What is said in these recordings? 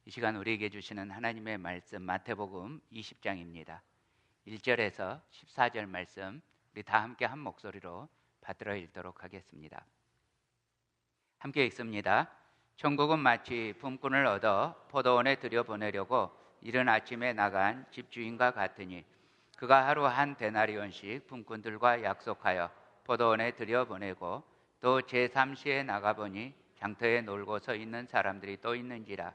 이 시간 우리에게 주시는 하나님의 말씀 마태복음 20장입니다. 1절에서 14절 말씀 우리 다 함께 한 목소리로 받들어 읽도록 하겠습니다. 함께 읽습니다. 천국은 마치 품꾼을 얻어 포도원에 들여보내려고 이른 아침에 나간 집주인과 같으니 그가 하루 한 데나리온씩 품꾼들과 약속하여 포도원에 들여보내고 또 제3시에 나가보니 장터에 놀고 서 있는 사람들이 또 있는지라.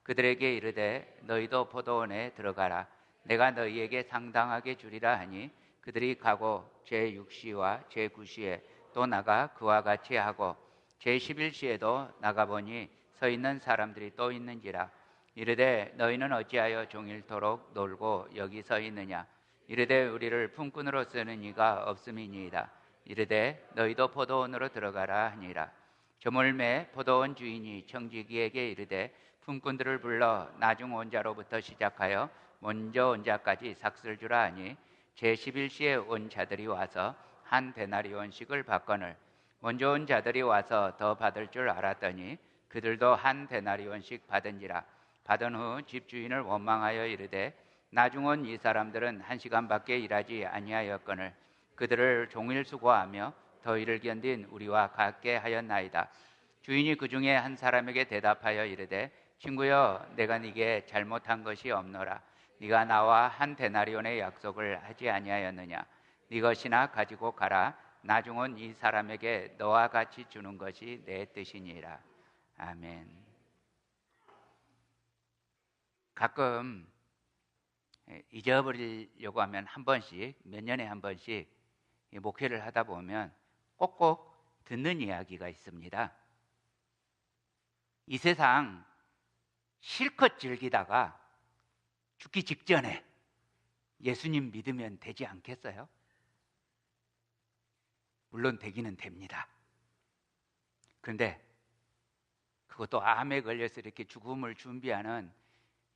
그들에게 이르되 너희도 포도원에 들어가라. 내가 너희에게 상당하게 주리라 하니 그들이 가고 제6시와 제9시에 또 나가 그와 같이 하고 제11시에도 나가보니 서 있는 사람들이 또 있는지라. 이르되 너희는 어찌하여 종일토록 놀고 여기 서 있느냐. 이르되 우리를 품꾼으로 쓰는 이가 없음이니이다. 이르되 너희도 포도원으로 들어가라 하니라. 저물매 포도원 주인이 청지기에게 이르되 품꾼들을 불러 나중 온 자로부터 시작하여 먼저 온 자까지 삭슬 주라 하니 제11시에 온 자들이 와서 한 데나리온씩을 받거늘 먼저 온 자들이 와서 더 받을 줄 알았더니 그들도 한 데나리온씩 받은지라. 받은 후 집주인을 원망하여 이르되 나중 온 이 사람들은 1시간밖에 일하지 아니하였거늘 그들을 종일 수고하며 더위를 견딘 우리와 같게 하였나이다. 주인이 그 중에 한 사람에게 대답하여 이르되 친구여, 내가 네게 잘못한 것이 없노라. 네가 나와 한 데나리온의 약속을 하지 아니하였느냐. 네 것이나 가지고 가라. 나중 온 이 사람에게 너와 같이 주는 것이 내 뜻이니라. 아멘. 가끔 잊어버리려고 하면 한 번씩, 몇 년에 한 번씩 목회를 하다 보면 꼭꼭 듣는 이야기가 있습니다. 이 세상 실컷 즐기다가 죽기 직전에 예수님 믿으면 되지 않겠어요? 물론 되기는 됩니다. 그런데 그것도 암에 걸려서 이렇게 죽음을 준비하는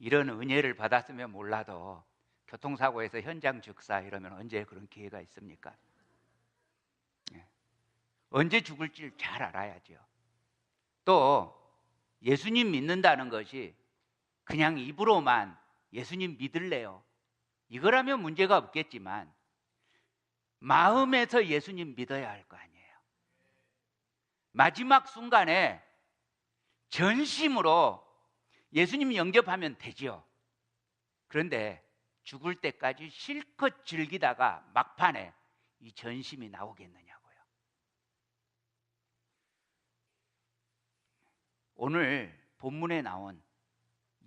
이런 은혜를 받았으면 몰라도 교통사고에서 현장 즉사 이러면 언제 그런 기회가 있습니까? 언제 죽을지 잘 알아야죠. 또 예수님 믿는다는 것이 그냥 입으로만 예수님 믿을래요, 이거라면 문제가 없겠지만 마음에서 예수님 믿어야 할 거 아니에요. 마지막 순간에 전심으로 예수님 영접하면 되죠. 그런데 죽을 때까지 실컷 즐기다가 막판에 이 전심이 나오겠느냐고요. 오늘 본문에 나온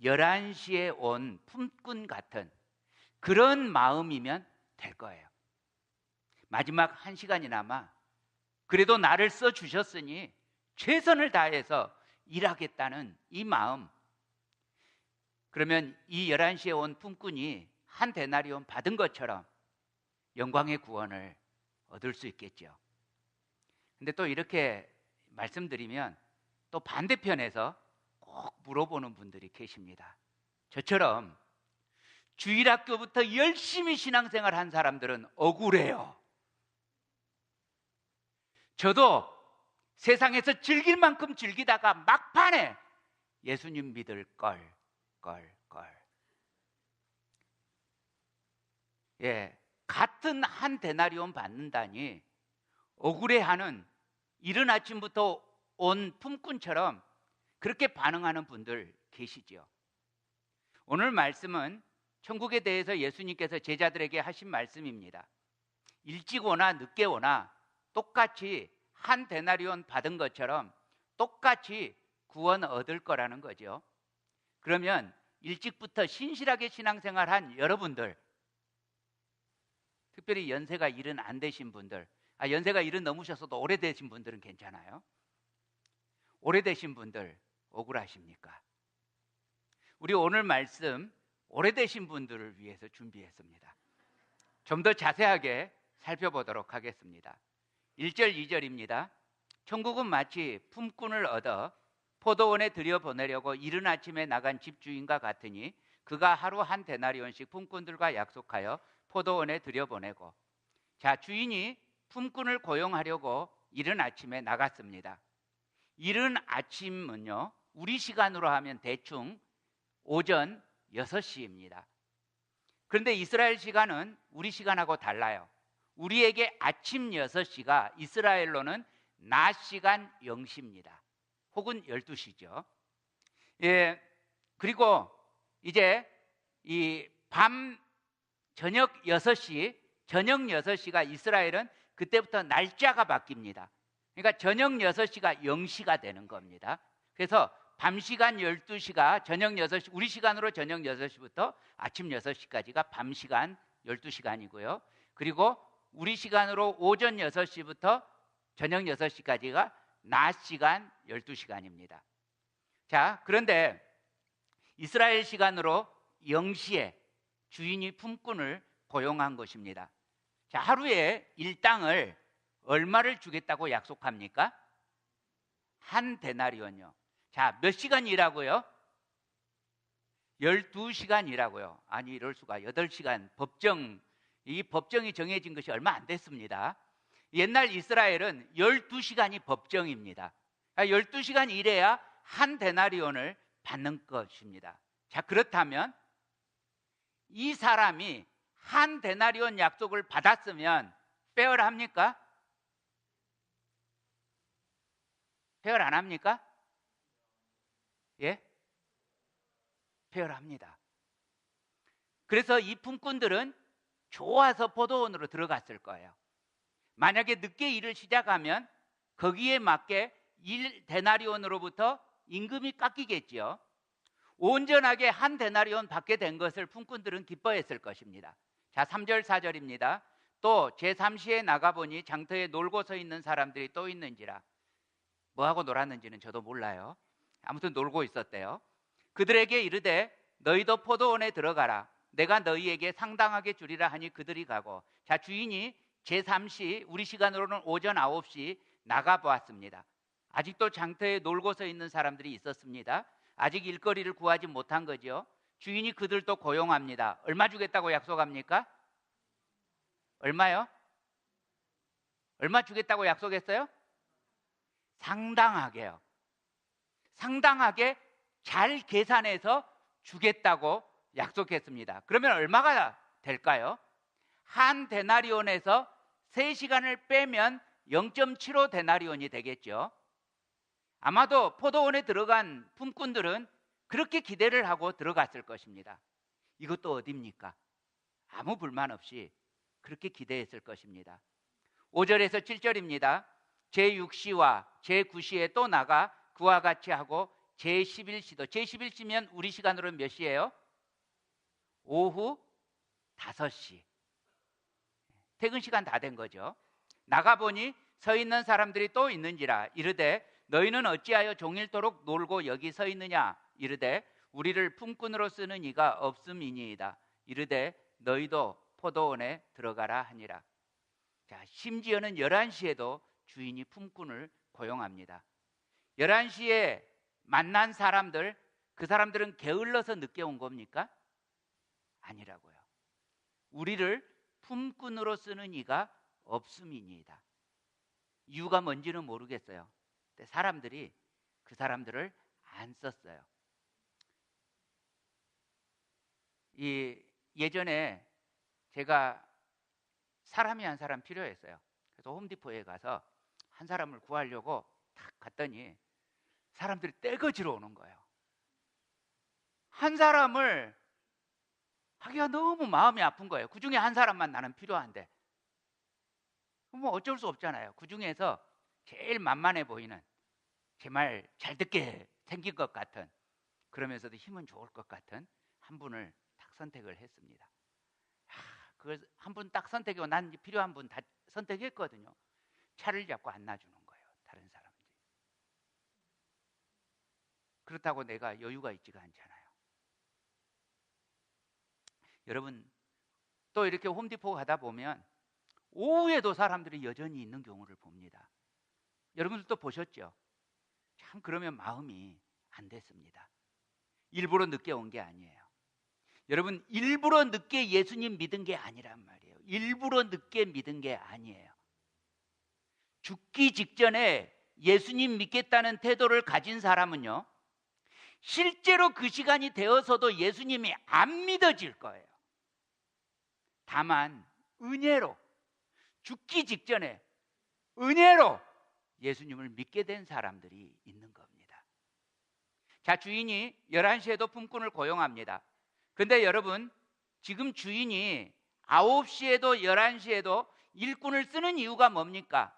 11시에 온 품꾼 같은 그런 마음이면 될 거예요. 마지막 1시간이나마 그래도 나를 써주셨으니 최선을 다해서 일하겠다는 이 마음, 그러면 이 11시에 온 품꾼이 한 데나리온 받은 것처럼 영광의 구원을 얻을 수 있겠죠. 근데 또 이렇게 말씀드리면 또 반대편에서 꼭 물어보는 분들이 계십니다. 저처럼 주일학교부터 열심히 신앙생활 한 사람들은 억울해요. 저도 세상에서 즐길 만큼 즐기다가 막판에 예수님 믿을 걸. 같은 한 데나리온 받는다니 억울해하는 이른 아침부터 온 품꾼처럼 그렇게 반응하는 분들 계시죠. 오늘 말씀은 천국에 대해서 예수님께서 제자들에게 하신 말씀입니다. 일찍 오나 늦게 오나 똑같이 한 데나리온 받은 것처럼 똑같이 구원 얻을 거라는 거죠. 그러면 일찍부터 신실하게 신앙생활한 여러분들, 특별히 연세가 일은 안 되신 분들, 연세가 일은 넘으셨어도 오래되신 분들은 괜찮아요. 오래되신 분들 억울하십니까? 우리 오늘 말씀 오래되신 분들을 위해서 준비했습니다. 좀 더 자세하게 살펴보도록 하겠습니다. 1절, 2절입니다. 천국은 마치 품꾼을 얻어 포도원에 들여보내려고 이른 아침에 나간 집주인과 같으니 그가 하루 한 데나리온씩 품꾼들과 약속하여 포도원에 들여보내고. 자, 주인이 품꾼을 고용하려고 이른 아침에 나갔습니다. 이른 아침은요, 우리 시간으로 하면 대충 오전 6시입니다. 그런데 이스라엘 시간은 우리 시간하고 달라요. 우리에게 아침 6시가 이스라엘로는 낮 시간 0시입니다. 혹은 12시죠. 예, 그리고 이제 이 저녁 6시가 이스라엘은 그때부터 날짜가 바뀝니다. 그러니까 저녁 6시가 0시가 되는 겁니다. 그래서 밤 시간 12시가 저녁 6시, 우리 시간으로 저녁 6시부터 아침 6시까지가 밤 시간 12시간이고요. 그리고 우리 시간으로 오전 6시부터 저녁 6시까지가 낮 시간 12시간입니다. 자, 그런데 이스라엘 시간으로 0시에 주인이 품꾼을 고용한 것입니다. 자, 하루에 일당을 얼마를 주겠다고 약속합니까? 한 데나리온요. 자, 몇 시간 일하고요? 12시간 일하고요. 아니, 이럴 수가. 8시간 이 법정이 정해진 것이 얼마 안 됐습니다. 옛날 이스라엘은 12시간이 법정입니다. 12시간 일해야 한 데나리온을 받는 것입니다. 자, 그렇다면 이 사람이 한 데나리온 약속을 받았으면 페어합니까? 페어 안 합니까? 예? 페어합니다. 그래서 이 품꾼들은 좋아서 포도원으로 들어갔을 거예요. 만약에 늦게 일을 시작하면 거기에 맞게 1데나리온으로부터 임금이 깎이겠지요. 온전하게 한 데나리온 받게 된 것을 품꾼들은 기뻐했을 것입니다. 자, 3절 4절입니다. 또 제3시에 나가보니 장터에 놀고 서 있는 사람들이 또 있는지라. 뭐하고 놀았는지는 저도 몰라요. 아무튼 놀고 있었대요. 그들에게 이르되 너희도 포도원에 들어가라. 내가 너희에게 상당하게 주리라 하니 그들이 가고, 자, 주인이 제3시, 우리 시간으로는 오전 9시 나가보았습니다. 아직도 장터에 놀고 서 있는 사람들이 있었습니다. 아직 일거리를 구하지 못한 거죠. 주인이 그들도 고용합니다. 얼마 주겠다고 약속합니까? 얼마요? 얼마 주겠다고 약속했어요? 상당하게요. 상당하게 잘 계산해서 주겠다고 약속했습니다. 그러면 얼마가 될까요? 한 데나리온에서 3시간을 빼면 0.75 데나리온이 되겠죠. 아마도 포도원에 들어간 품꾼들은 그렇게 기대를 하고 들어갔을 것입니다. 이것도 어디입니까? 아무 불만 없이 그렇게 기대했을 것입니다. 5절에서 7절입니다. 제6시와 제9시에 또 나가 그와 같이 하고 제11시도, 제11시면 우리 시간으로는 몇 시예요? 오후 5시. 퇴근 시간 다 된 거죠. 나가보니 서 있는 사람들이 또 있는지라. 이르되 너희는 어찌하여 종일토록 놀고 여기 서 있느냐. 이르되 우리를 품꾼으로 쓰는 이가 없음이니이다. 이르되 너희도 포도원에 들어가라 하니라. 자, 심지어는 11시에도 주인이 품꾼을 고용합니다. 11시에 만난 사람들, 그 사람들은 게을러서 늦게 온 겁니까? 아니라고요. 우리를 품꾼으로 쓰는 이가 없음이니이다. 이유가 뭔지는 모르겠어요. 근데 사람들이 그 사람들을 안 썼어요. 예전에 제가 사람이 한 사람 필요했어요. 그래서 홈디포에 가서 한 사람을 구하려고 탁 갔더니 사람들이 떼거지로 오는 거예요. 한 사람을 하기가 너무 마음이 아픈 거예요. 그 중에 한 사람만 나는 필요한데 뭐 어쩔 수 없잖아요. 그 중에서 제일 만만해 보이는, 제 말 잘 듣게 생긴 것 같은, 그러면서도 힘은 좋을 것 같은 한 분을 딱 선택을 했습니다. 그걸 한 분 딱 선택하고 난 필요한 분 다 선택했거든요. 차를 잡고 안 놔주는 거예요, 다른 사람들이. 그렇다고 내가 여유가 있지가 않잖아요. 여러분, 또 이렇게 홈디포 가다 보면 오후에도 사람들이 여전히 있는 경우를 봅니다. 여러분들도 보셨죠? 참 그러면 마음이 안 됐습니다. 일부러 늦게 온 게 아니에요. 여러분, 일부러 늦게 예수님 믿은 게 아니란 말이에요. 일부러 늦게 믿은 게 아니에요. 죽기 직전에 예수님 믿겠다는 태도를 가진 사람은요, 실제로 그 시간이 되어서도 예수님이 안 믿어질 거예요. 다만 은혜로, 죽기 직전에 은혜로 예수님을 믿게 된 사람들이 있는 겁니다. 자, 주인이 11시에도 품꾼을 고용합니다. 근데 여러분, 지금 주인이 9시에도 11시에도 일꾼을 쓰는 이유가 뭡니까?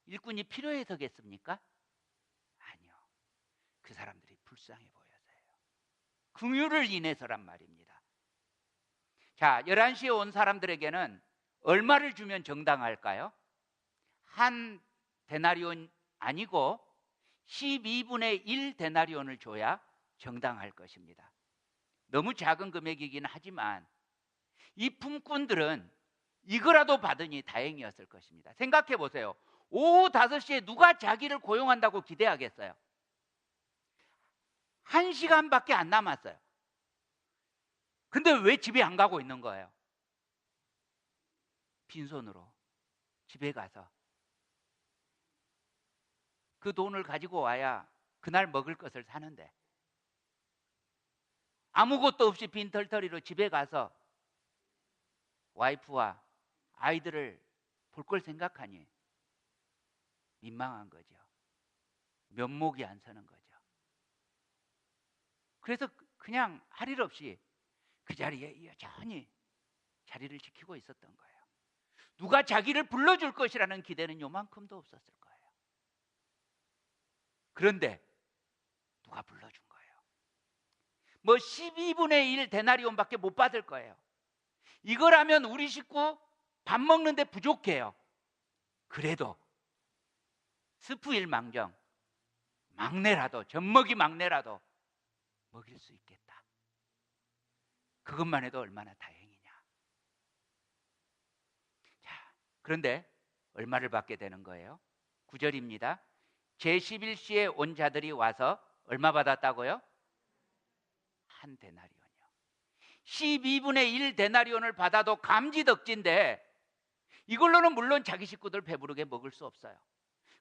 일꾼이 필요해서겠습니까? 아니요. 그 사람들이 불쌍해 보여서요. 긍휼을 인해서란 말입니다. 자, 11시에 온 사람들에게는 얼마를 주면 정당할까요? 한 데나리온 아니고 12분의 1 데나리온을 줘야 정당할 것입니다. 너무 작은 금액이긴 하지만 이 품꾼들은 이거라도 받으니 다행이었을 것입니다. 생각해 보세요. 오후 5시에 누가 자기를 고용한다고 기대하겠어요? 1시간밖에 안 남았어요. 근데 왜 집에 안 가고 있는 거예요? 빈손으로 집에 가서 그 돈을 가지고 와야 그날 먹을 것을 사는데 아무것도 없이 빈털터리로 집에 가서 와이프와 아이들을 볼 걸 생각하니 민망한 거죠. 면목이 안 서는 거죠. 그래서 그냥 할 일 없이 그 자리에 여전히 자리를 지키고 있었던 거예요. 누가 자기를 불러줄 것이라는 기대는 요만큼도 없었을 거예요. 그런데 누가 불러준 거예요. 뭐 12분의 1 데나리온밖에 못 받을 거예요. 이거라면 우리 식구 밥 먹는데 부족해요. 그래도 스프일망정 막내라도, 젖먹이 막내라도 먹일 수 있겠다. 그것만 해도 얼마나 다행이냐. 자, 그런데 얼마를 받게 되는 거예요? 9절입니다. 제11시에 온 자들이 와서 얼마 받았다고요? 한 데나리온이요. 12분의 1 데나리온을 받아도 감지덕지인데 이걸로는 물론 자기 식구들 배부르게 먹을 수 없어요.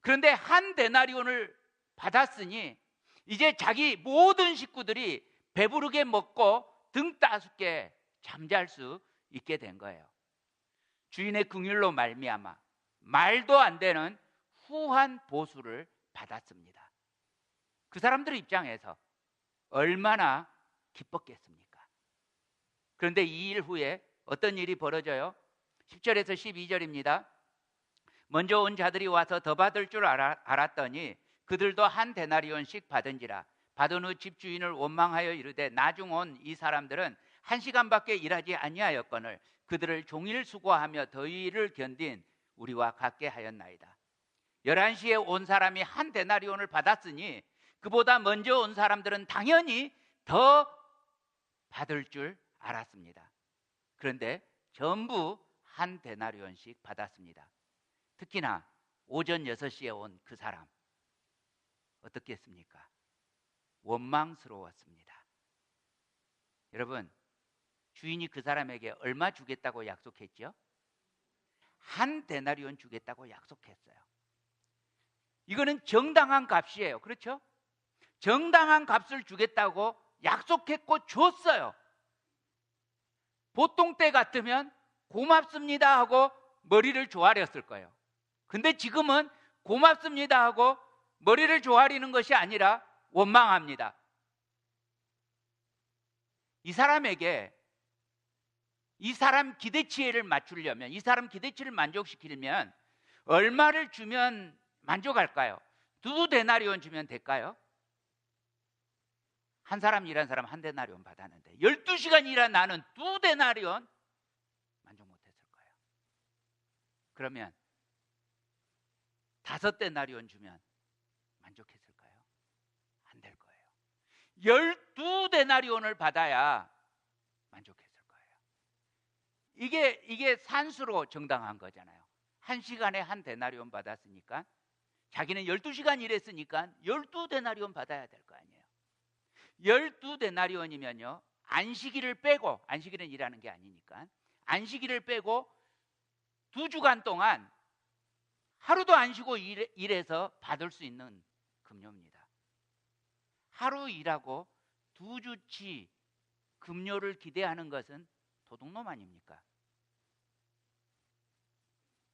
그런데 한 데나리온을 받았으니 이제 자기 모든 식구들이 배부르게 먹고 등 따숩게 잠잘 수 있게 된 거예요. 주인의 긍휼로 말미암아 말도 안 되는 후한 보수를 받았습니다. 그 사람들 입장에서 얼마나 기뻤겠습니까? 그런데 이 일 후에 어떤 일이 벌어져요? 10절에서 12절입니다. 먼저 온 자들이 와서 더 받을 줄 알았더니 그들도 한 데나리온씩 받은지라. 받은 후 집주인을 원망하여 이르되 나중 온 이 사람들은 1시간밖에 일하지 아니하였거늘 그들을 종일 수고하며 더위를 견딘 우리와 같게 하였나이다. 11시에 온 사람이 한 데나리온을 받았으니 그보다 먼저 온 사람들은 당연히 더 받을 줄 알았습니다. 그런데 전부 한 데나리온씩 받았습니다. 특히나 오전 6시에 온 그 사람 어떻겠습니까? 원망스러웠습니다. 여러분, 주인이 그 사람에게 얼마 주겠다고 약속했죠? 한 데나리온 주겠다고 약속했어요. 이거는 정당한 값이에요. 그렇죠? 정당한 값을 주겠다고 약속했고 줬어요. 보통 때 같으면 고맙습니다 하고 머리를 조아렸을 거예요. 근데 지금은 고맙습니다 하고 머리를 조아리는 것이 아니라 원망합니다. 이 사람에게 이 사람 기대치를 맞추려면, 이 사람 기대치를 만족시키려면 얼마를 주면 만족할까요? 2데나리온 주면 될까요? 한 사람 일한 사람 한 데나리온 받았는데 12시간 일한 나는 2데나리온 만족 못했을 거예요. 그러면 5데나리온 주면 만족했을까요? 안 될 거예요. 12데나리온을 받아야 만족했을 거예요. 이게 산수로 정당한 거잖아요. 1시간에 한 데나리온 받았으니까 자기는 12시간 일했으니까 12데나리온 받아야 될 거 아니에요. 12데나리온이면요 안식일을 빼고, 안식일은 일하는 게 아니니까 안식일을 빼고 2주간 동안 하루도 안 쉬고 일해서 받을 수 있는 급료입니다. 하루 일하고 두 주치 급료를 기대하는 것은 도둑놈 아닙니까?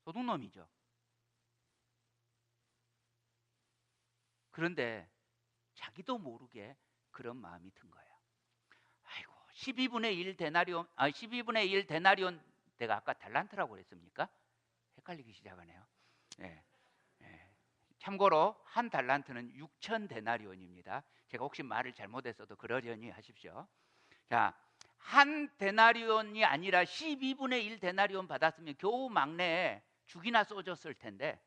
도둑놈이죠. 그런데 자기도 모르게 그런 마음이 든 거예요. 아이고, 12분의 1 데나리온, 12분의 1 데나리온, 내가 아까 달란트라고 그랬습니까? 헷갈리기 시작하네요. 예. 예. 참고로 한 달란트는 6천 데나리온입니다. 제가 혹시 말을 잘못했어도 그러려니 하십시오. 자, 한 데나리온이 아니라 12분의 1 데나리온 받았으면 겨우 막내에 죽이나 쏘줬을 텐데,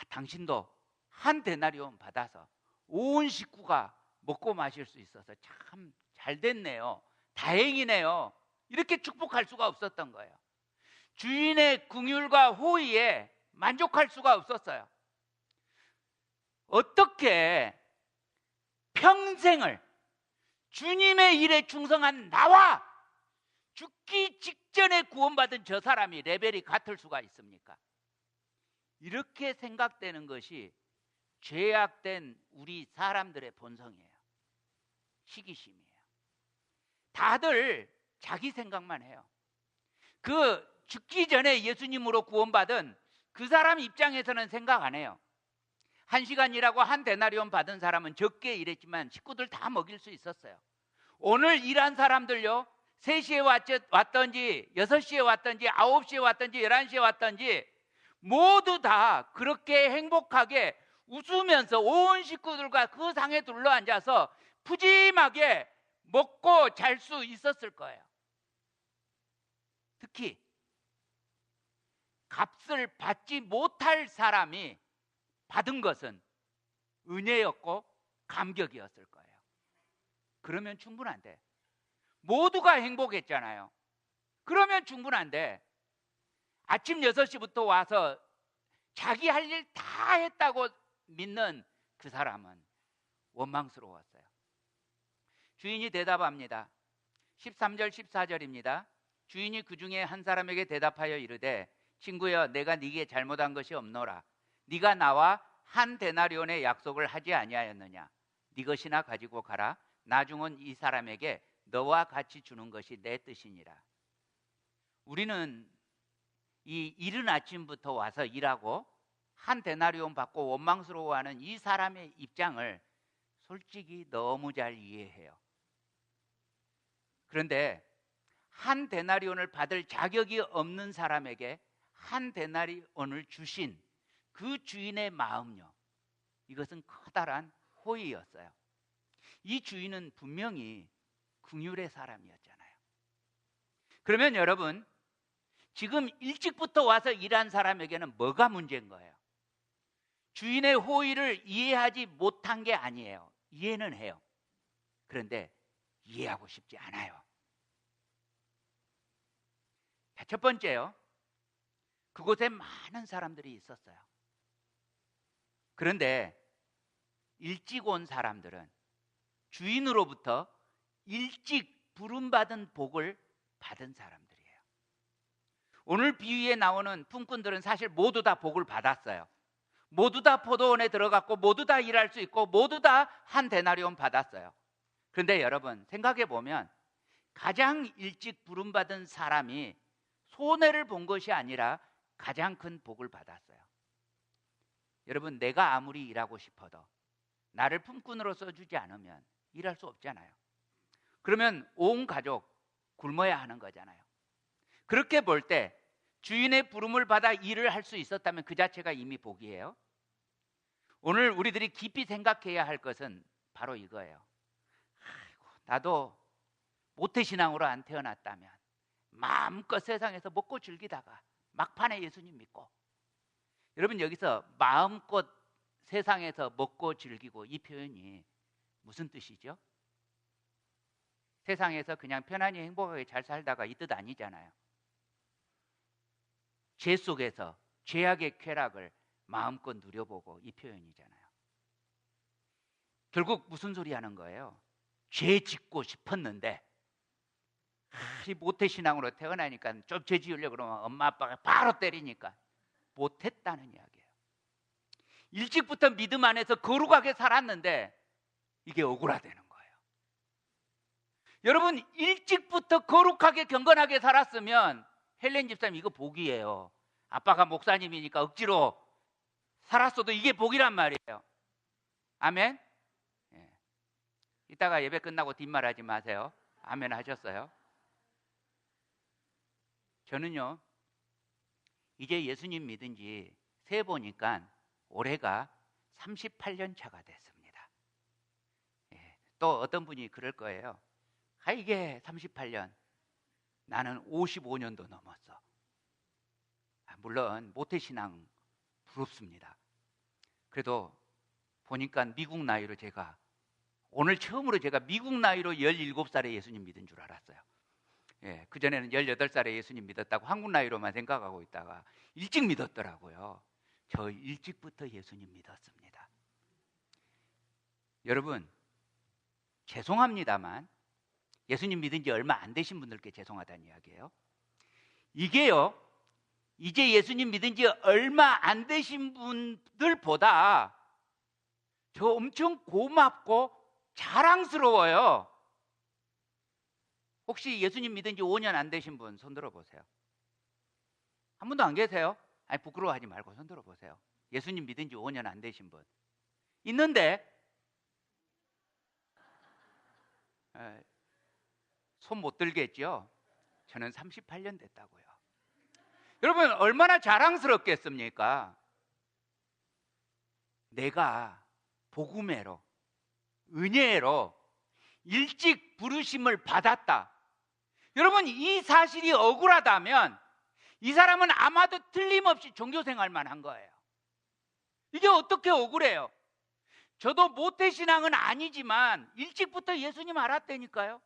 당신도 한 데나리온 받아서 온 식구가 먹고 마실 수 있어서 참 잘 됐네요. 다행이네요. 이렇게 축복할 수가 없었던 거예요. 주인의 긍휼과 호의에 만족할 수가 없었어요. 어떻게 평생을 주님의 일에 충성한 나와 죽기 직전에 구원받은 저 사람이 레벨이 같을 수가 있습니까? 이렇게 생각되는 것이 죄악된 우리 사람들의 본성이에요. 시기심이에요. 다들 자기 생각만 해요. 그 죽기 전에 예수님으로 구원받은 그 사람 입장에서는 생각 안 해요. 1시간 일하고 한 데나리온 받은 사람은 적게 일했지만 식구들 다 먹일 수 있었어요. 오늘 일한 사람들요, 3시에 왔던지 6시에 왔던지 9시에 왔던지 11시에 왔던지 모두 다 그렇게 행복하게 웃으면서 온 식구들과 그 상에 둘러앉아서 푸짐하게 먹고 잘 수 있었을 거예요. 특히 값을 받지 못할 사람이 받은 것은 은혜였고 감격이었을 거예요. 그러면 충분한데, 모두가 행복했잖아요. 그러면 충분한데, 아침 6시부터 와서 자기 할 일 다 했다고 믿는 그 사람은 원망스러웠어요. 주인이 대답합니다. 13절 14절입니다. 주인이 그 중에 한 사람에게 대답하여 이르되, 친구여, 내가 네게 잘못한 것이 없노라. 네가 나와 한 데나리온의 약속을 하지 아니하였느냐? 네 것이나 가지고 가라. 나중은 이 사람에게 너와 같이 주는 것이 내 뜻이니라. 우리는 이 이른 아침부터 와서 일하고 한 데나리온 받고 원망스러워하는 이 사람의 입장을 솔직히 너무 잘 이해해요. 그런데 한 데나리온을 받을 자격이 없는 사람에게 한 데나리온을 주신 그 주인의 마음요, 이것은 커다란 호의였어요. 이 주인은 분명히 긍휼의 사람이었잖아요. 그러면 여러분, 지금 일찍부터 와서 일한 사람에게는 뭐가 문제인 거예요? 주인의 호의를 이해하지 못한 게 아니에요. 이해는 해요. 그런데 이해하고 싶지 않아요. 자, 첫 번째요, 그곳에 많은 사람들이 있었어요. 그런데 일찍 온 사람들은 주인으로부터 일찍 부름받은 복을 받은 사람들이에요. 오늘 비유에 나오는 품꾼들은 사실 모두 다 복을 받았어요. 모두 다 포도원에 들어갔고 모두 다 일할 수 있고 모두 다 한 데나리온 받았어요. 그런데 여러분, 생각해 보면 가장 일찍 부름받은 사람이 손해를 본 것이 아니라 가장 큰 복을 받았어요. 여러분, 내가 아무리 일하고 싶어도 나를 품꾼으로 써주지 않으면 일할 수 없잖아요. 그러면 온 가족 굶어야 하는 거잖아요. 그렇게 볼 때 주인의 부름을 받아 일을 할 수 있었다면 그 자체가 이미 복이에요. 오늘 우리들이 깊이 생각해야 할 것은 바로 이거예요. 아이고, 나도 모태신앙으로 안 태어났다면 마음껏 세상에서 먹고 즐기다가 막판에 예수님 믿고, 여러분, 여기서 마음껏 세상에서 먹고 즐기고, 이 표현이 무슨 뜻이죠? 세상에서 그냥 편안히 행복하게 잘 살다가 이 뜻 아니잖아요. 죄 속에서 죄악의 쾌락을 마음껏 누려보고, 이 표현이잖아요. 결국 무슨 소리 하는 거예요? 죄 짓고 싶었는데 이 모태신앙으로 태어나니까 좀 죄 지으려고 그러면 엄마 아빠가 바로 때리니까 못했다는 이야기예요. 일찍부터 믿음 안에서 거룩하게 살았는데 이게 억울하다는 거예요. 여러분, 일찍부터 거룩하게 경건하게 살았으면 헬렌 집사님 이거 복이에요. 아빠가 목사님이니까 억지로 살았어도 이게 복이란 말이에요. 아멘? 예. 이따가 예배 끝나고 뒷말하지 마세요. 아멘 하셨어요? 저는요, 이제 예수님 믿은 지 세보니까 올해가 38년 차가 됐습니다. 예. 또 어떤 분이 그럴 거예요. 이게 38년, 나는 55년도 넘었어. 물론 모태신앙 부럽습니다. 그래도 보니까 미국 나이로 제가 오늘 처음으로 제가 미국 나이로 17살에 예수님 믿은 줄 알았어요. 예, 그전에는 18살에 예수님 믿었다고 한국 나이로만 생각하고 있다가 일찍 믿었더라고요. 저 일찍부터 예수님 믿었습니다. 여러분, 죄송합니다만 예수님 믿은 지 얼마 안 되신 분들께 죄송하다는 이야기예요. 이게요, 이제 예수님 믿은 지 얼마 안 되신 분들보다 저 엄청 고맙고 자랑스러워요. 혹시 예수님 믿은 지 5년 안 되신 분 손 들어보세요. 한 분도 안 계세요? 아니, 부끄러워하지 말고 손 들어보세요. 예수님 믿은 지 5년 안 되신 분 있는데 손 못 들겠죠? 저는 38년 됐다고요. 여러분, 얼마나 자랑스럽겠습니까? 내가 복음회로, 은혜로 일찍 부르심을 받았다. 여러분, 이 사실이 억울하다면 이 사람은 아마도 틀림없이 종교생활만 한 거예요. 이게 어떻게 억울해요? 저도 모태신앙은 아니지만 일찍부터 예수님 알았다니까요.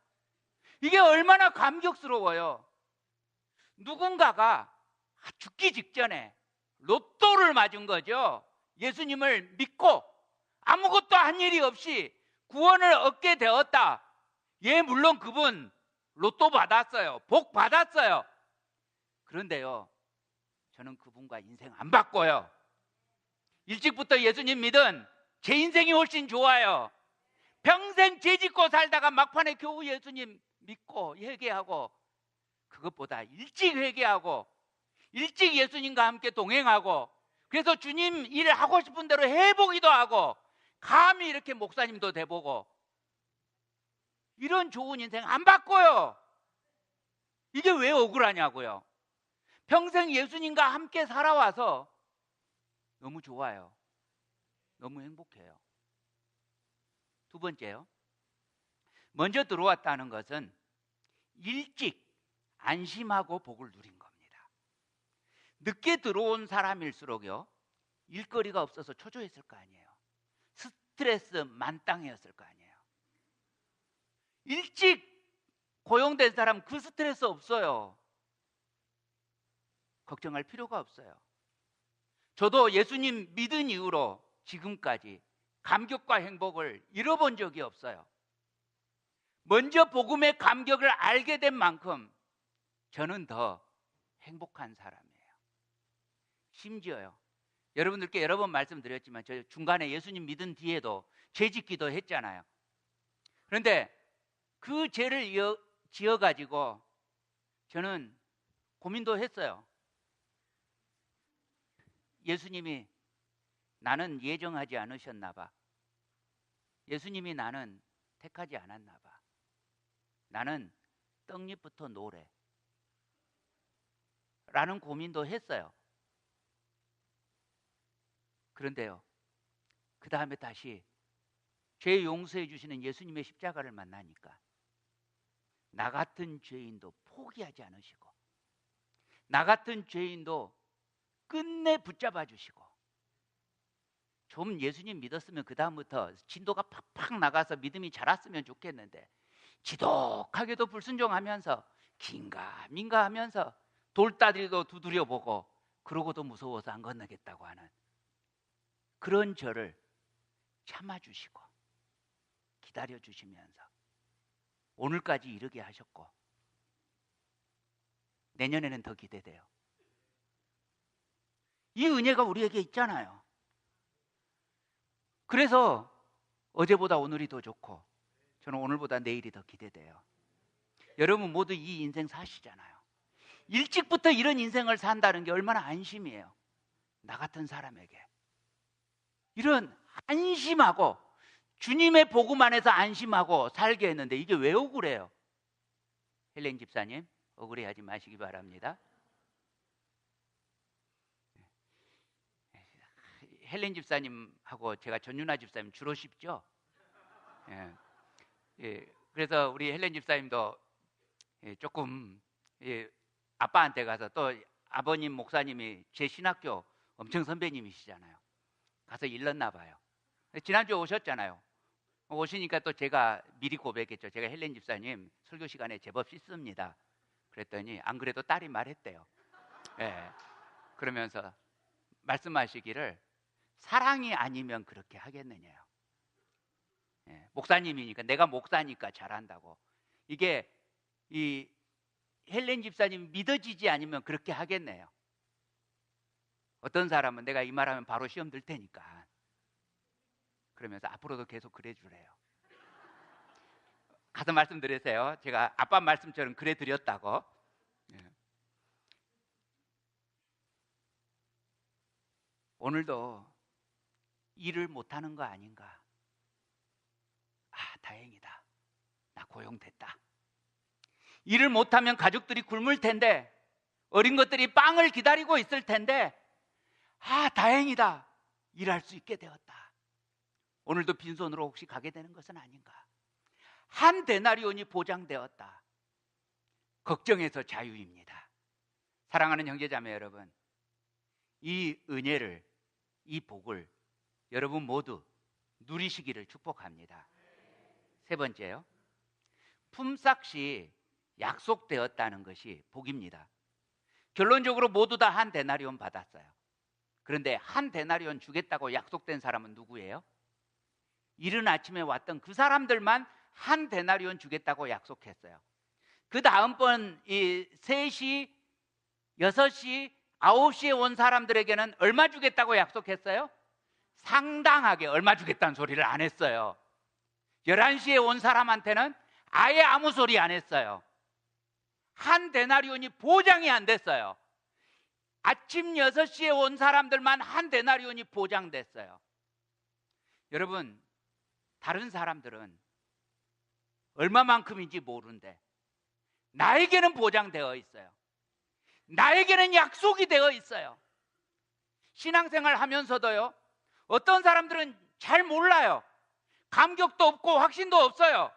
이게 얼마나 감격스러워요. 누군가가 죽기 직전에 로또를 맞은 거죠. 예수님을 믿고 아무것도 한 일이 없이 구원을 얻게 되었다. 예, 물론 그분 로또 받았어요. 복 받았어요. 그런데요, 저는 그분과 인생 안 바꿔요. 일찍부터 예수님 믿은 제 인생이 훨씬 좋아요. 평생 죄 짓고 살다가 막판에 겨우 예수님 믿고 회개하고, 그것보다 일찍 회개하고 일찍 예수님과 함께 동행하고, 그래서 주님 일을 하고 싶은 대로 해보기도 하고, 감히 이렇게 목사님도 돼보고, 이런 좋은 인생 안 바꿔요. 이게 왜 억울하냐고요. 평생 예수님과 함께 살아와서 너무 좋아요. 너무 행복해요. 두 번째요, 먼저 들어왔다는 것은 일찍 안심하고 복을 누린 겁니다. 늦게 들어온 사람일수록요, 일거리가 없어서 초조했을 거 아니에요. 스트레스 만땅이었을 거 아니에요. 일찍 고용된 사람 그 스트레스 없어요. 걱정할 필요가 없어요. 저도 예수님 믿은 이후로 지금까지 감격과 행복을 잃어본 적이 없어요. 먼저 복음의 감격을 알게 된 만큼 저는 더 행복한 사람이에요. 심지어요, 여러분들께 여러 번 말씀드렸지만 저 중간에 예수님 믿은 뒤에도 죄 짓기도 했잖아요. 그런데 그 죄를 지어가지고 저는 고민도 했어요. 예수님이 나는 예정하지 않으셨나 봐. 예수님이 나는 택하지 않았나 봐. 나는 떡잎부터 노래 라는 고민도 했어요. 그런데요, 그 다음에 다시 죄 용서해 주시는 예수님의 십자가를 만나니까 나 같은 죄인도 포기하지 않으시고, 나 같은 죄인도 끝내 붙잡아 주시고, 좀 예수님 믿었으면 그 다음부터 진도가 팍팍 나가서 믿음이 자랐으면 좋겠는데, 지독하게도 불순종하면서 긴가민가 하면서 돌다리도 두드려 보고, 그러고도 무서워서 안 건너겠다고 하는 그런 저를 참아주시고 기다려주시면서 오늘까지 이르게 하셨고, 내년에는 더 기대돼요. 이 은혜가 우리에게 있잖아요. 그래서 어제보다 오늘이 더 좋고, 저는 오늘보다 내일이 더 기대돼요. 여러분 모두 이 인생 사시잖아요. 일찍부터 이런 인생을 산다는 게 얼마나 안심이에요. 나 같은 사람에게 이런 안심하고 주님의 복음 안에서 안심하고 살게 했는데 이게 왜 억울해요? 헬렌 집사님, 억울해하지 마시기 바랍니다. 헬렌 집사님하고 제가 전윤아 집사님 주로 쉽죠? 예. 예. 그래서 우리 헬렌 집사님도 조금 아빠한테 가서, 또 아버님 목사님이 제 신학교 엄청 선배님이시잖아요. 가서 일렀나 봐요. 지난주에 오셨잖아요. 오시니까 또 제가 미리 고백했죠. 제가 헬렌 집사님 설교 시간에 제법 씻습니다. 그랬더니 안 그래도 딸이 말했대요. 예. 그러면서 말씀하시기를 사랑이 아니면 그렇게 하겠느냐요. 예. 목사님이니까, 내가 목사니까 잘한다고. 이게 이 헬렌 집사님 믿어지지 않으면 그렇게 하겠네요. 어떤 사람은 내가 이 말하면 바로 시험 들 테니까 그러면서 앞으로도 계속 그래 주래요. 가서 말씀드리세요. 제가 아빠 말씀처럼 그래 드렸다고. 오늘도 일을 못하는 거 아닌가? 다행이다. 나 고용됐다. 일을 못하면 가족들이 굶을 텐데, 어린 것들이 빵을 기다리고 있을 텐데, 다행이다. 일할 수 있게 되었다. 오늘도 빈손으로 혹시 가게 되는 것은 아닌가? 한 데나리온이 보장되었다. 걱정에서 자유입니다. 사랑하는 형제자매 여러분, 이 은혜를, 이 복을 여러분 모두 누리시기를 축복합니다. 세 번째요, 품삯이 약속되었다는 것이 복입니다. 결론적으로 모두 다 한 데나리온 받았어요. 그런데 한 데나리온 주겠다고 약속된 사람은 누구예요? 이른 아침에 왔던 그 사람들만 한 데나리온 주겠다고 약속했어요. 그 다음번 3시, 6시, 9시에 온 사람들에게는 얼마 주겠다고 약속했어요? 상당하게 얼마 주겠다는 소리를 안 했어요. 11시에 온 사람한테는 아예 아무 소리 안 했어요. 한 데나리온이 보장이 안 됐어요. 아침 6시에 온 사람들만 한 데나리온이 보장됐어요. 여러분, 다른 사람들은 얼마만큼인지 모르는데 나에게는 보장되어 있어요. 나에게는 약속이 되어 있어요. 신앙생활 하면서도요, 어떤 사람들은 잘 몰라요. 감격도 없고 확신도 없어요.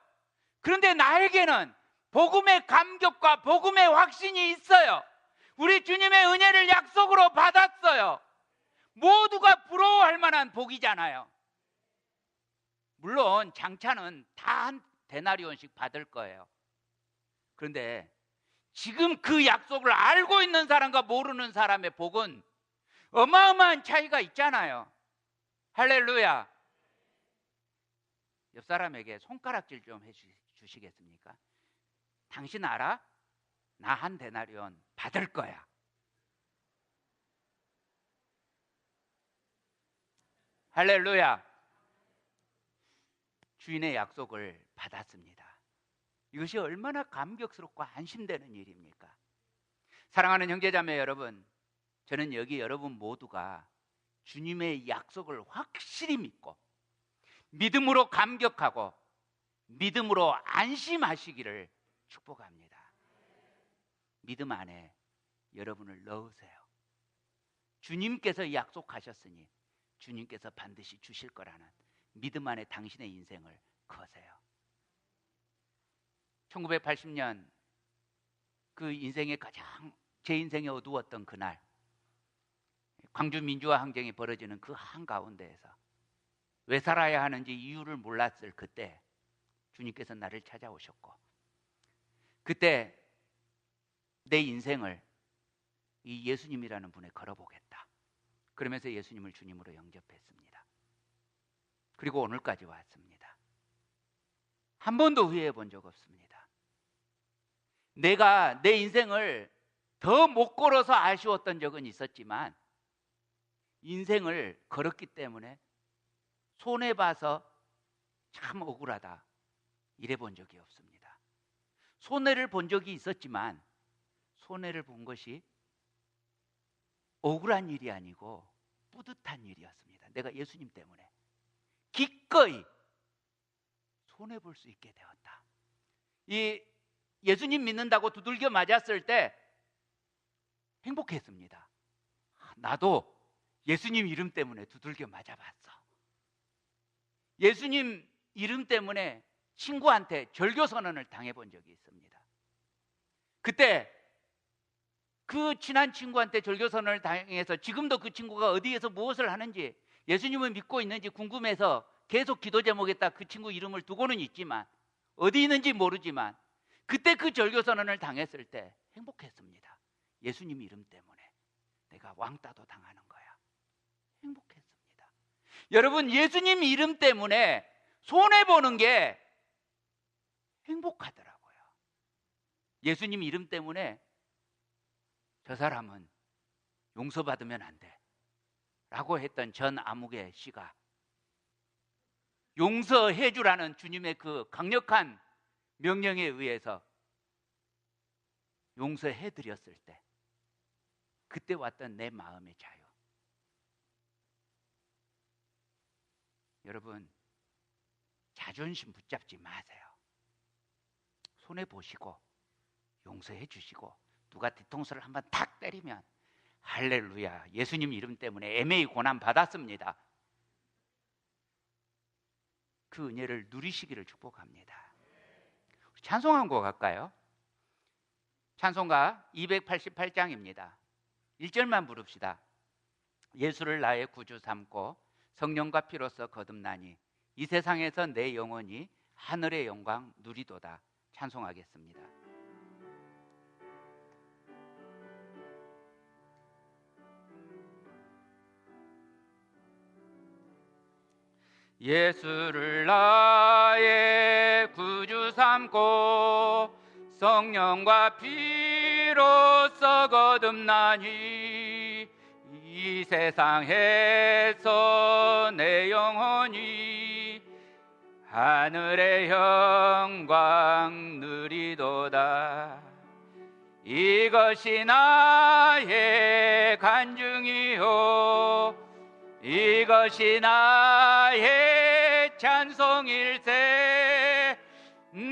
그런데 나에게는 복음의 감격과 복음의 확신이 있어요. 우리 주님의 은혜를 약속으로 받았어요. 모두가 부러워할 만한 복이잖아요. 물론 장차는 다 한 데나리온씩 받을 거예요. 그런데 지금 그 약속을 알고 있는 사람과 모르는 사람의 복은 어마어마한 차이가 있잖아요. 할렐루야. 옆 사람에게 손가락질 좀 해주시겠습니까? 당신 알아? 나 한 데나리온 받을 거야. 할렐루야. 주인의 약속을 받았습니다. 이것이 얼마나 감격스럽고 안심되는 일입니까? 사랑하는 형제자매 여러분, 저는 여기 여러분 모두가 주님의 약속을 확실히 믿고 믿음으로 감격하고 믿음으로 안심하시기를 축복합니다. 믿음 안에 여러분을 넣으세요. 주님께서 약속하셨으니 주님께서 반드시 주실 거라는 믿음 안에 당신의 인생을 거세요. 1980년 그 인생의 가장, 제 인생에 어두웠던 그날, 광주 민주화 항쟁이 벌어지는 그 한가운데에서 왜 살아야 하는지 이유를 몰랐을 그때 주님께서 나를 찾아오셨고, 그때 내 인생을 이 예수님이라는 분에 걸어보겠다. 그러면서 예수님을 주님으로 영접했습니다. 그리고 오늘까지 왔습니다. 한 번도 후회해 본 적 없습니다. 내가 내 인생을 더 못 걸어서 아쉬웠던 적은 있었지만 인생을 걸었기 때문에 손해봐서 참 억울하다 이래 본 적이 없습니다. 손해를 본 적이 있었지만 손해를 본 것이 억울한 일이 아니고 뿌듯한 일이었습니다. 내가 예수님 때문에 기꺼이 손해 볼 수 있게 되었다. 이 예수님 믿는다고 두들겨 맞았을 때 행복했습니다. 나도 예수님 이름 때문에 두들겨 맞아봤어. 예수님 이름 때문에 친구한테 절교 선언을 당해본 적이 있습니다. 그때 그 친한 친구한테 절교 선언을 당해서 지금도 그 친구가 어디에서 무엇을 하는지, 예수님을 믿고 있는지 궁금해서 계속 기도 제목에다 그 친구 이름을 두고는 있지만, 어디 있는지 모르지만 그때 그 절교 선언을 당했을 때 행복했습니다. 예수님 이름 때문에 내가 왕따도 당하는 거야. 행복했습니다. 여러분, 예수님 이름 때문에 손해보는 게 행복하더라고요. 예수님 이름 때문에 저 사람은 용서받으면 안 돼 라고 했던 전 아무개 씨가 용서해 주라는 주님의 그 강력한 명령에 의해서 용서해 드렸을 때 그때 왔던 내 마음의 자유. 여러분, 자존심 붙잡지 마세요. 손해보시고 용서해 주시고 누가 뒤통수를 한번 탁 때리면 할렐루야, 예수님 이름 때문에 애매히 고난 받았습니다. 그 은혜를 누리시기를 축복합니다. 찬송 한 곡 할까요? 찬송가 288장입니다. 1절만 부릅시다. 예수를 나의 구주 삼고 성령과 피로써 거듭나니 이 세상에서 내 영혼이 하늘의 영광 누리도다. 찬송하겠습니다. 예수를 나의 구주 삼고 성령과 피로써 거듭나니 이 세상에서 내 영혼이 하늘의 영광 누리도다. 이것이 나의 간증이요 이것이 나의 찬송일세.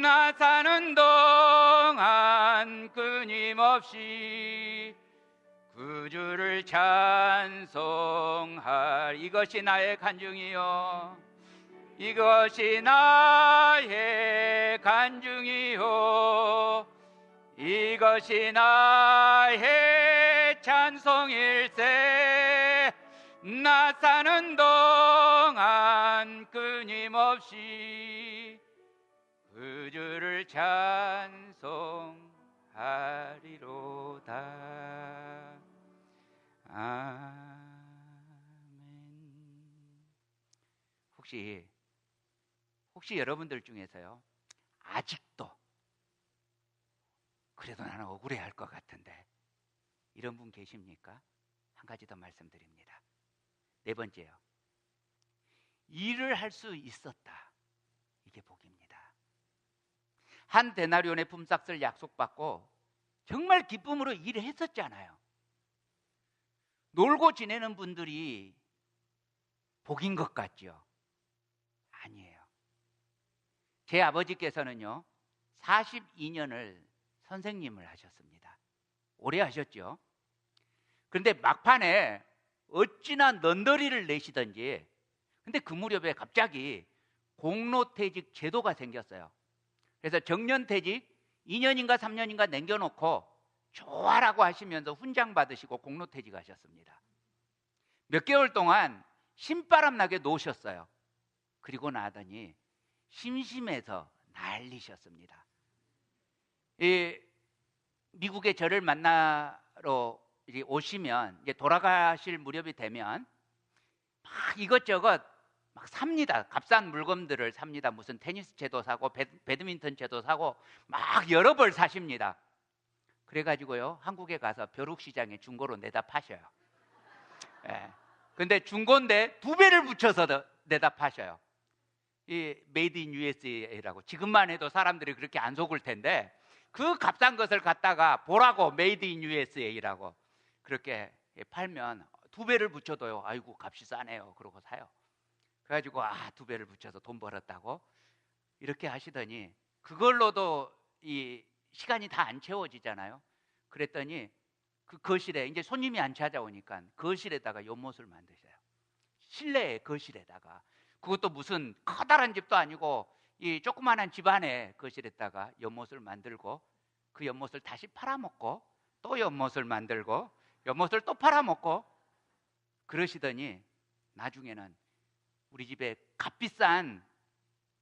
나 사는 동안 끊임없이 구주를 찬송할. 이것이 나의 간증이요 이것이 나의 간증이요 이것이 나의 찬송일세. 나 사는 동안 끊임없이 구주를 찬송하리로다. 아멘. 혹시 여러분들 중에서요, 아직도 그래도 나는 억울해할 것 같은데 이런 분 계십니까? 한 가지 더 말씀드립니다. 네 번째요, 일을 할 수 있었다. 이게 복입니다. 한 데나리온의 품삯을 약속받고 정말 기쁨으로 일을 했었잖아요. 놀고 지내는 분들이 복인 것 같죠? 아니에요. 제 아버지께서는요 42년을 선생님을 하셨습니다. 오래 하셨죠. 그런데 막판에 어찌나 넌더리를 내시던지, 근데 그 무렵에 갑자기 공로퇴직 제도가 생겼어요. 그래서 정년퇴직 2년인가 3년인가 남겨놓고 좋아라고 하시면서 훈장 받으시고 공로퇴직 하셨습니다. 몇 개월 동안 신바람 나게 노셨어요. 그리고 나더니 심심해서 난리셨습니다. 미국에 저를 만나러 이제 오시면, 이제 돌아가실 무렵이 되면 막 이것저것 막 삽니다. 값싼 물건들을 삽니다. 무슨 테니스 채도 사고 배드민턴 채도 사고 막 여러 벌 사십니다. 그래가지고요 한국에 가서 벼룩시장에 중고로 내다 파셔요. 예. 근데 중고인데 2배를 붙여서 내다 파셔요. 이 메이드 인 USA라고. 지금만 해도 사람들이 그렇게 안 속을 텐데 그 값싼 것을 갖다가 보라고 메이드 인 USA라고 그렇게 팔면 2배를 붙여도요. 아이고 값이 싸네요. 그러고 사요. 그래가지고 2배를 붙여서 돈 벌었다고 이렇게 하시더니 그걸로도 이 시간이 다 안 채워지잖아요. 그랬더니 그 거실에 이제 손님이 안 찾아오니까 거실에다가 연못을 만드셔요. 실내에 거실에다가. 그것도 무슨 커다란 집도 아니고 이 조그마한 집 안에 거실에다가 연못을 만들고 그 연못을 다시 팔아먹고 또 연못을 만들고 연못을 또 팔아먹고 그러시더니 나중에는 우리 집에 값비싼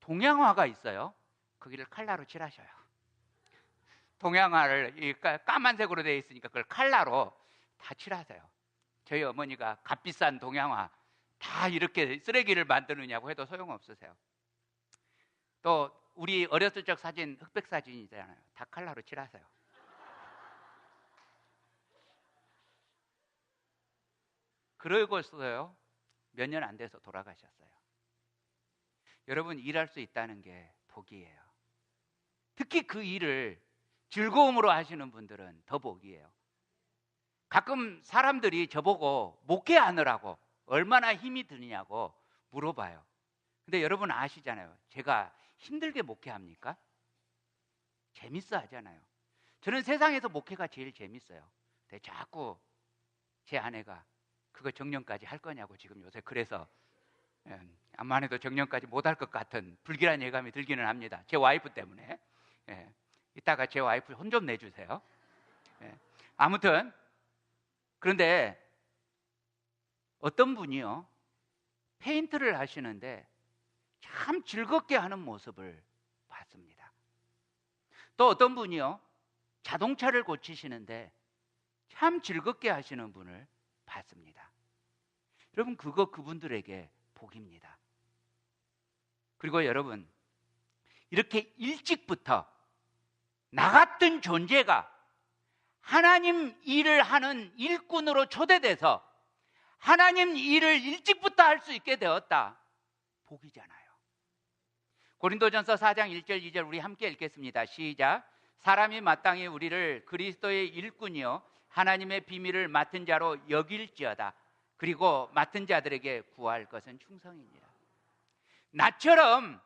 동양화가 있어요. 거기를 칼라로 칠하셔요. 동양화를 까만색으로 되어 있으니까 그걸 칼라로 다 칠하세요. 저희 어머니가 값비싼 동양화 다 이렇게 쓰레기를 만드느냐고 해도 소용없으세요. 또 우리 어렸을 적 사진 흑백 사진이잖아요. 다 칼라로 칠하세요. 그러고서요 몇 년 안 돼서 돌아가셨어요. 여러분, 일할 수 있다는 게 복이에요. 특히 그 일을 즐거움으로 하시는 분들은 더 복이에요. 가끔 사람들이 저보고 목회하느라고 얼마나 힘이 드느냐고 물어봐요. 근데 여러분 아시잖아요. 제가 힘들게 목회합니까? 재밌어 하잖아요. 저는 세상에서 목회가 제일 재밌어요. 근데 자꾸 제 아내가 그거 정년까지 할 거냐고 지금 요새 그래서 암만 해도 정년까지 못 할 것 같은 불길한 예감이 들기는 합니다. 제 와이프 때문에. 이따가 제 와이프 혼 좀 내주세요. 아무튼 그런데 어떤 분이요 페인트를 하시는데 참 즐겁게 하는 모습을 봤습니다. 또 어떤 분이요 자동차를 고치시는데 참 즐겁게 하시는 분을 봤습니다. 여러분 그분들에게 복입니다. 그리고 여러분 이렇게 일찍부터 나 같은 존재가 하나님 일을 하는 일꾼으로 초대돼서 하나님 일을 일찍부터 할 수 있게 되었다. 복이잖아요. 고린도전서 4장 1절 2절 우리 함께 읽겠습니다. 시작. 사람이 마땅히 우리를 그리스도의 일꾼이요 하나님의 비밀을 맡은 자로 여길지어다. 그리고 맡은 자들에게 구할 것은 충성이니라. 나처럼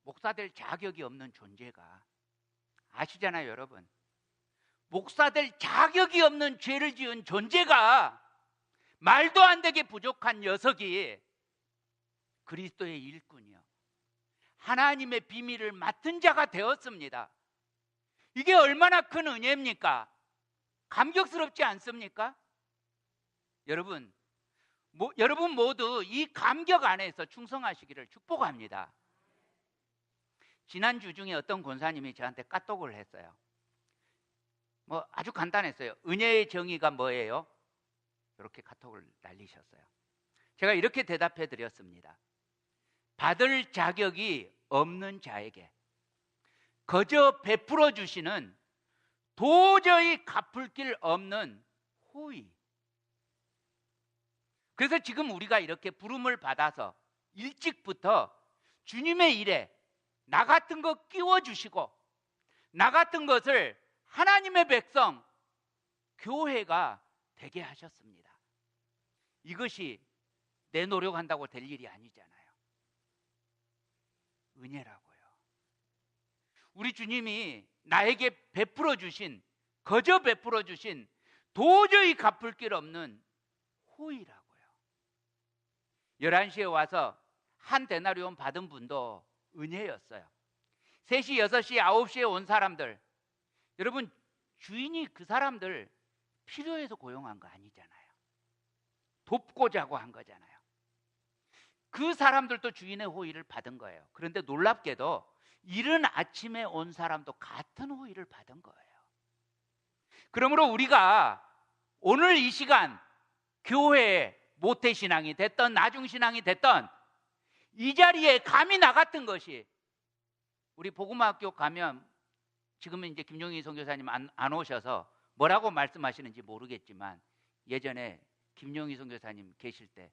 목사 될 자격이 없는 존재가 아시잖아요, 여러분. 목사 될 자격이 없는 죄를 지은 존재가 말도 안 되게 부족한 녀석이 그리스도의 일꾼이요 하나님의 비밀을 맡은 자가 되었습니다. 이게 얼마나 큰 은혜입니까? 감격스럽지 않습니까? 여러분 모두 이 감격 안에서 충성하시기를 축복합니다. 지난주 중에 어떤 권사님이 저한테 까똑을 했어요. 아주 간단했어요. 은혜의 정의가 뭐예요? 이렇게 카톡을 날리셨어요. 제가 이렇게 대답해 드렸습니다. 받을 자격이 없는 자에게 거저 베풀어 주시는 도저히 갚을 길 없는 호의. 그래서 지금 우리가 이렇게 부름을 받아서 일찍부터 주님의 일에 나 같은 거 끼워주시고 나 같은 것을 하나님의 백성, 교회가 되게 하셨습니다. 이것이 내 노력한다고 될 일이 아니잖아요. 은혜라고요. 우리 주님이 나에게 베풀어 주신, 거저 베풀어 주신 도저히 갚을 길 없는 호의라고요. 11시에 와서 한 데나리온 받은 분도 은혜였어요. 3시, 6시, 9시에 온 사람들, 여러분 주인이 그 사람들 필요해서 고용한 거 아니잖아요. 돕고자고 한 거잖아요. 그 사람들도 주인의 호의를 받은 거예요. 그런데 놀랍게도 이른 아침에 온 사람도 같은 호의를 받은 거예요. 그러므로 우리가 오늘 이 시간 교회에 모태신앙이 됐던 나중신앙이 됐던 이 자리에 감히 나 같은 것이, 우리 복음학교 가면 지금은 이제 김용희 선교사님 안 오셔서 뭐라고 말씀하시는지 모르겠지만 예전에 김용희 선교사님 계실 때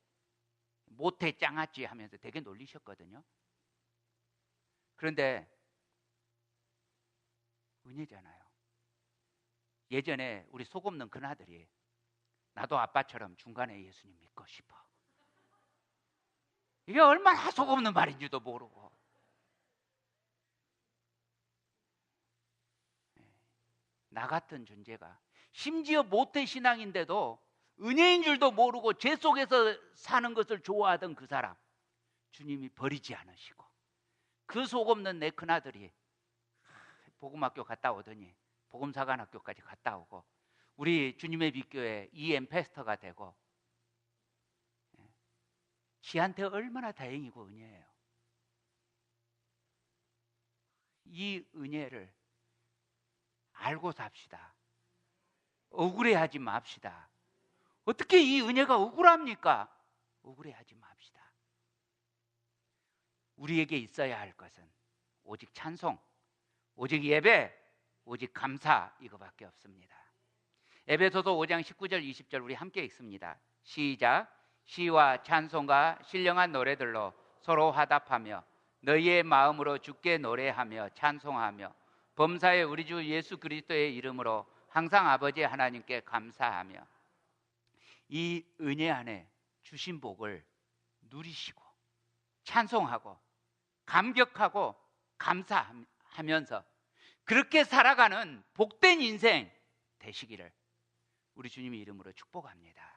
모태 짱아찌 하면서 되게 놀리셨거든요. 그런데 은혜잖아요. 예전에 우리 속 없는 큰아들이 나도 아빠처럼 중간에 예수님 믿고 싶어. 이게 얼마나 속 없는 말인지도 모르고. 나 같은 존재가 심지어 모태신앙인데도 은혜인 줄도 모르고 죄 속에서 사는 것을 좋아하던 그 사람, 주님이 버리지 않으시고 그 속 없는 내 큰아들이 복음학교 갔다 오더니 복음사관학교까지 갔다 오고 우리 주님의 빛교회 EM 패스터가 되고, 지한테 얼마나 다행이고 은혜예요. 이 은혜를 알고 삽시다. 억울해하지 맙시다. 어떻게 이 은혜가 억울합니까? 억울해하지 맙시다. 우리에게 있어야 할 것은 오직 찬송, 오직 예배, 오직 감사, 이거밖에 없습니다. 에베소서 5장 19절 20절 우리 함께 읽습니다. 시작. 시와 찬송과 신령한 노래들로 서로 화답하며 너희의 마음으로 주께 노래하며 찬송하며 범사의 우리 주 예수 그리스도의 이름으로 항상 아버지 하나님께 감사하며. 이 은혜 안에 주신 복을 누리시고 찬송하고 감격하고 감사하면서 그렇게 살아가는 복된 인생 되시기를 우리 주님의 이름으로 축복합니다.